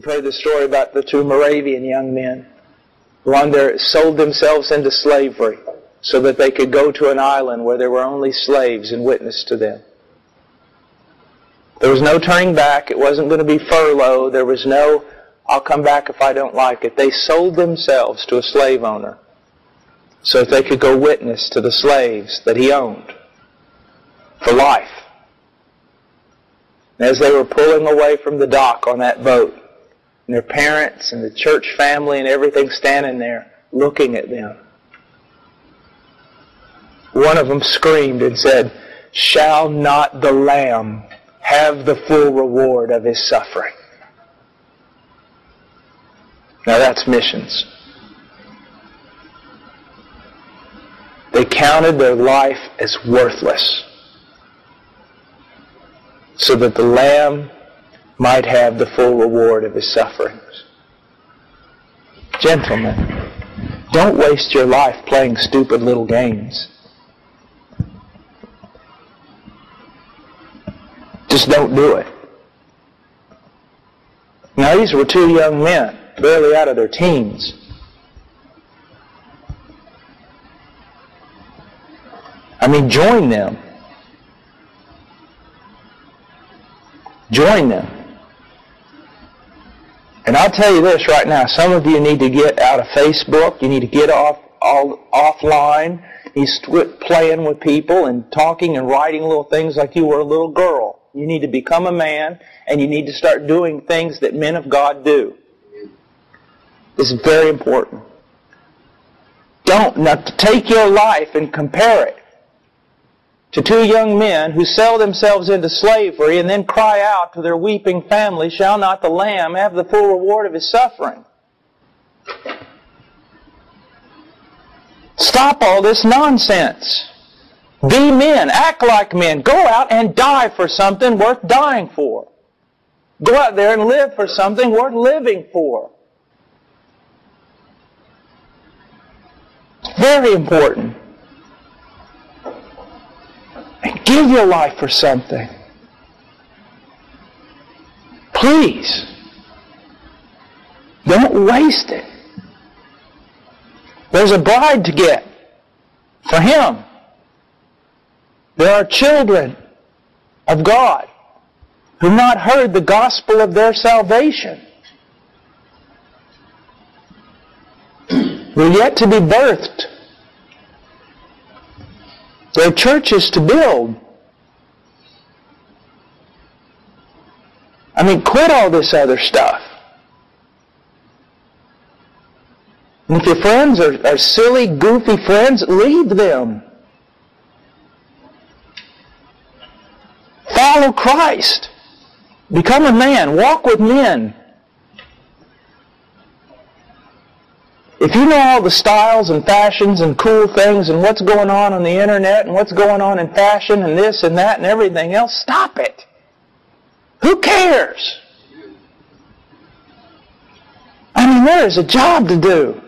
You've heard the story about the two Moravian young men who sold themselves into slavery so that they could go to an island where there were only slaves and witness to them. There was no turning back. It wasn't going to be furlough. There was no, I'll come back if I don't like it. They sold themselves to a slave owner so that they could go witness to the slaves that he owned for life. And as they were pulling away from the dock on that boat, and their parents and the church family and everything standing there looking at them, one of them screamed and said, "Shall not the Lamb have the full reward of His suffering?" Now that's missions. They counted their life as worthless so that the Lamb might have the full reward of His sufferings. Gentlemen, don't waste your life playing stupid little games. Just don't do it. Now these were two young men, barely out of their teens. I mean, join them. Join them. And I'll tell you this right now, some of you need to get out of Facebook, you need to get offline, you need to quit playing with people and talking and writing little things like you were a little girl. You need to become a man, and you need to start doing things that men of God do. This is very important. Don't take your life and compare it to two young men who sell themselves into slavery and then cry out to their weeping family, "Shall not the Lamb have the full reward of His suffering?" Stop all this nonsense. Be men. Act like men. Go out and die for something worth dying for. Go out there and live for something worth living for. Very important. And give your life for something. Please. Don't waste it. There's a bride to get for Him. There are children of God who have not heard the gospel of their salvation. They're yet to be birthed. There are churches to build. I mean, quit all this other stuff. And if your friends are silly, goofy friends, leave them. Follow Christ. Become a man. Walk with men. If you know all the styles and fashions and cool things and what's going on the internet and what's going on in fashion and this and that and everything else, stop it. Who cares? I mean, there is a job to do.